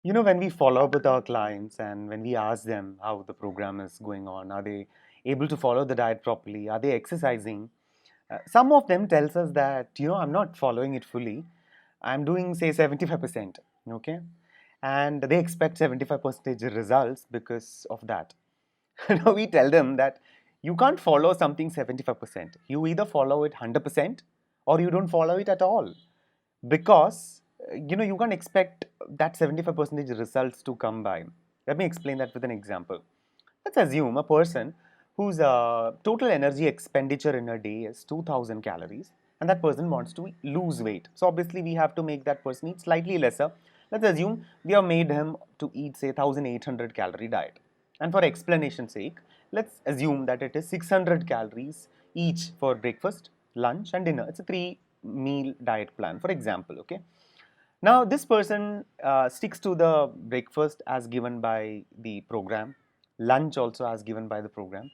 When we follow up with our clients and when we ask them how the program is going on, are they able to follow the diet properly? Are they exercising? Some of them tells us that, I'm not following it fully. I'm doing, say, 75%, okay? And they expect 75% results because of that. Now we tell them that you can't follow something 75%. You either follow it 100% or you don't follow it at all, because you can't expect that 75% results to come by. Let me explain that with an example. Let's assume a person whose total energy expenditure in a day is 2000 calories, and that person wants to lose weight. So obviously we have to make that person eat slightly lesser. Let's assume we have made him to eat, say, 1800 calorie diet, and for explanation's sake, let's assume that it is 600 calories each for breakfast, lunch and dinner. It's a 3 meal diet plan, for example. Okay, now this person sticks to the breakfast as given by the program, lunch also as given by the program,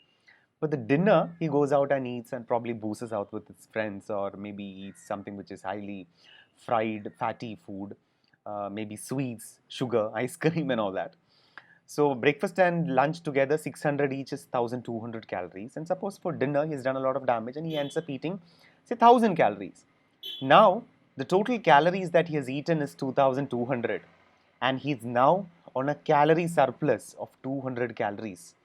but the dinner he goes out and eats and probably boozes out with his friends, or maybe eats something which is highly fried, fatty food, maybe sweets, sugar, ice cream, and all that. So breakfast and lunch together, 600 each is 1200 calories. And suppose for dinner he's done a lot of damage and he ends up eating, say, 1000 calories. Now the total calories that he has eaten is 2200, and he's now on a calorie surplus of 200 calories.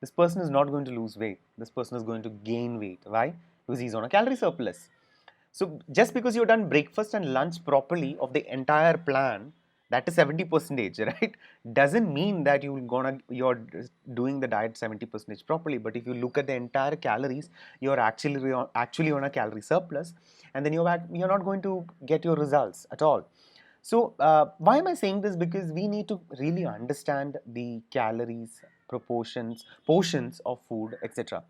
This person is not going to lose weight. This person is going to gain weight. Why? Because he's on a calorie surplus. So just because you've done breakfast and lunch properly of the entire plan, that is 70%, right? Doesn't mean that you're doing the diet 70% properly. But if you look at the entire calories, you're actually on a calorie surplus, and then you're not going to get your results at all. So why am I saying this? Because we need to really understand the calories, proportions, portions of food, etc.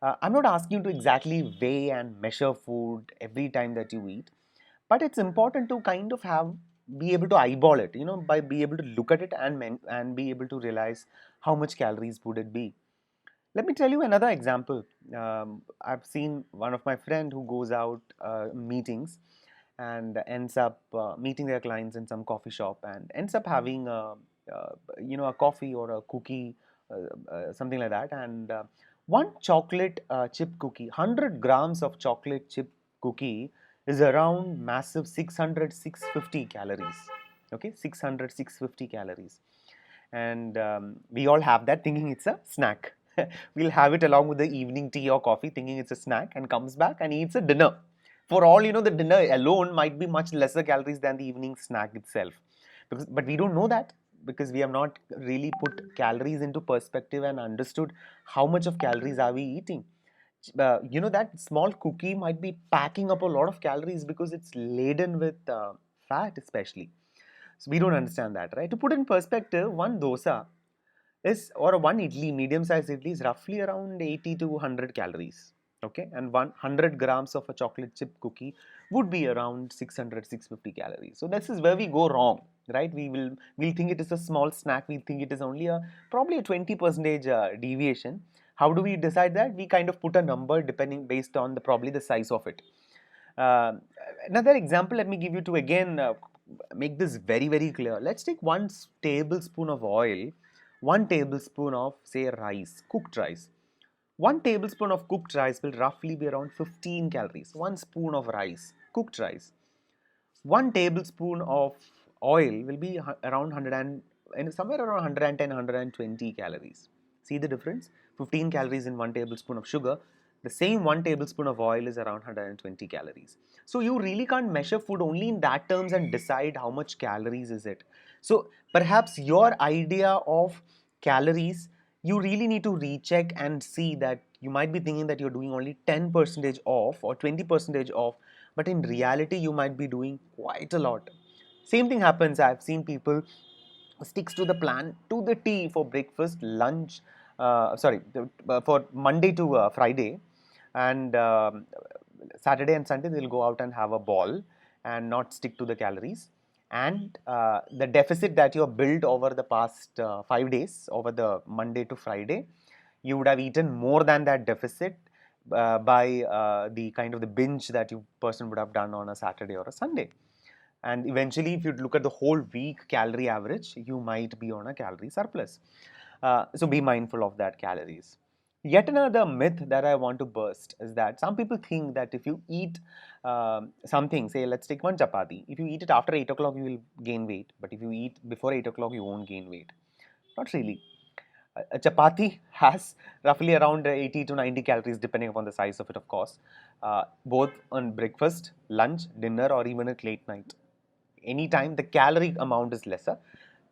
I'm not asking you to exactly weigh and measure food every time that you eat, but it's important to kind of be able to eyeball it, by be able to look at it and be able to realize how much calories would it be. Let me tell you another example. I've seen one of my friend who goes out meetings and ends up meeting their clients in some coffee shop and ends up having a coffee or a cookie, something like that, and one chocolate chip cookie, 100 grams of chocolate chip cookie is around massive 600-650 calories. Okay, 600-650 calories, and we all have that thinking it's a snack. We'll have it along with the evening tea or coffee thinking it's a snack, and comes back and eats a dinner. For all the dinner alone might be much lesser calories than the evening snack itself, but we don't know that, because we have not really put calories into perspective and understood how much of calories are we eating. That small cookie might be packing up a lot of calories because it's laden with fat, especially. So we don't understand that, right? To put in perspective, one dosa is, or one idli, medium sized idli, is roughly around 80 to 100 calories. Okay, and 100 grams of a chocolate chip cookie would be around 600-650 calories. So this is where we go wrong, right? We'll think it is a small snack. We'll think it is only probably a 20% deviation. How do we decide that? We kind of put a number depending based on probably the size of it. Uh, Another example, let me give you to again make this very, very clear. Let's take 1 tablespoon of oil, 1 tablespoon of, say, rice, cooked rice. 1 tablespoon of cooked rice will roughly be around 15 calories. 1 spoon of rice, cooked rice. 1 tablespoon of oil will be around 100 and somewhere around 110, 120 calories. See the difference? 15 calories in 1 tablespoon of sugar. The same 1 tablespoon of oil is around 120 calories. So you really can't measure food only in that terms and decide how much calories is it. So perhaps your idea of calories, you really need to recheck and see that you might be thinking that you're doing only 10% off or 20% off, but in reality you might be doing quite a lot. Same thing happens. I've seen people sticks to the plan to the T for breakfast, lunch, for Monday to Friday, and Saturday and Sunday they'll go out and have a ball and not stick to the calories. And the deficit that you have built over the past 5 days, over the Monday to Friday, you would have eaten more than that deficit by the kind of the binge that you person would have done on a Saturday or a Sunday. And eventually, if you look at the whole week calorie average, you might be on a calorie surplus. So be mindful of that calories. Yet another myth that I want to burst is that some people think that if you eat something, say let's take one chapati, if you eat it after 8 o'clock, you will gain weight. But if you eat before 8 o'clock, you won't gain weight. Not really. A chapati has roughly around 80 to 90 calories, depending upon the size of it, of course, both on breakfast, lunch, dinner, or even at late night. Anytime the calorie amount is lesser.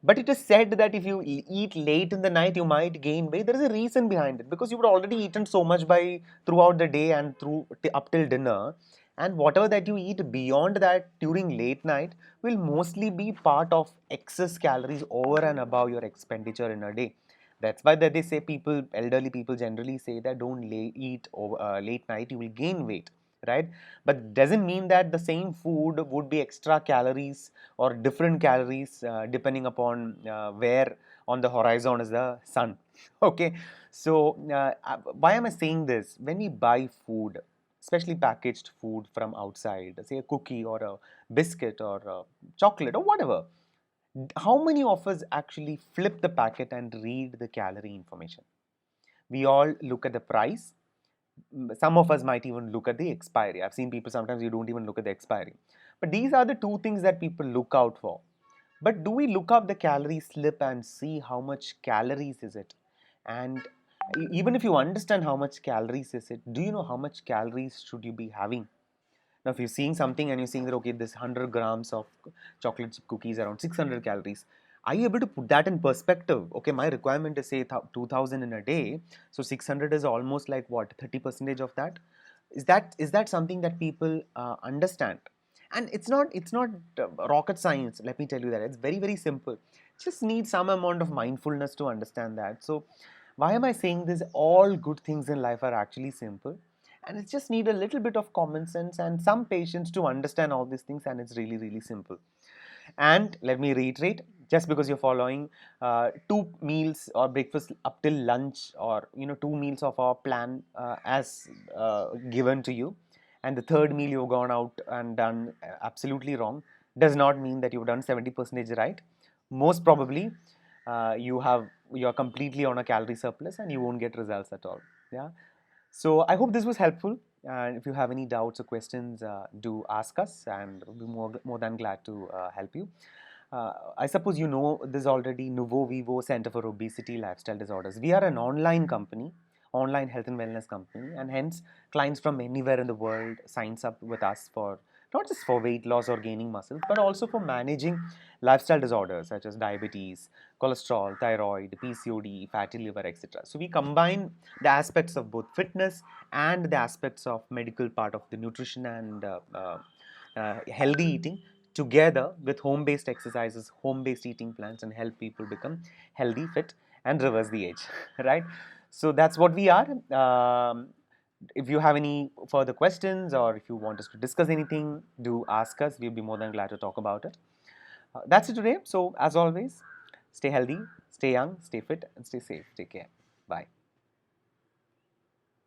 But it is said that if you eat late in the night, you might gain weight. There is a reason behind it because you would already eaten so much by throughout the day and up till dinner, and whatever that you eat beyond that during late night will mostly be part of excess calories over and above your expenditure in a day. That's why that they say people, elderly people generally say that don't eat over, late night, you will gain weight, right? But doesn't mean that the same food would be extra calories or different calories depending upon where on the horizon is the sun. Okay, so why am I saying this? When we buy food, especially packaged food from outside, say a cookie or a biscuit or a chocolate or whatever, how many of us actually flip the packet and read the calorie information? We all look at the price. Some of us might even look at the expiry. I've seen people sometimes you don't even look at the expiry. But these are the two things that people look out for. But do we look up the calorie slip and see how much calories is it? And even if you understand how much calories is it, do you know how much calories should you be having? Now, if you're seeing something and you're seeing that, okay, this 100 grams of chocolate chip cookies around 600 calories, are you able to put that in perspective? Okay, my requirement is say 2000 in a day, so 600 is almost like what, 30% of that? Is that something that people understand? And it's not rocket science. Let me tell you that it's very very simple. Just need some amount of mindfulness to understand that. So, why am I saying this? All good things in life are actually simple, and it just need a little bit of common sense and some patience to understand all these things, and it's really really simple. And let me reiterate, just because you're following two meals or breakfast up till lunch, or two meals of our plan as given to you, and the third meal you've gone out and done absolutely wrong, does not mean that you've done 70% right. Most probably you're completely on a calorie surplus and you won't get results at all. Yeah, so I hope this was helpful. And if you have any doubts or questions, do ask us, and we'll be more than glad to help you. I suppose you know this already. NuvoVivo Center for Obesity Lifestyle Disorders. We are an online company, online health and wellness company, and hence clients from anywhere in the world signs up with us for not just for weight loss or gaining muscle, but also for managing lifestyle disorders such as diabetes, cholesterol, thyroid, PCOD, fatty liver, etc. So we combine the aspects of both fitness and the aspects of medical part of the nutrition and healthy eating together with home-based exercises, home-based eating plans, and help people become healthy, fit, and reverse the age. Right? So that's what we are. If you have any further questions or if you want us to discuss anything, do ask us. We'll be more than glad to talk about it. That's it today. So, as always, stay healthy, stay young, stay fit, and stay safe. Take care. Bye.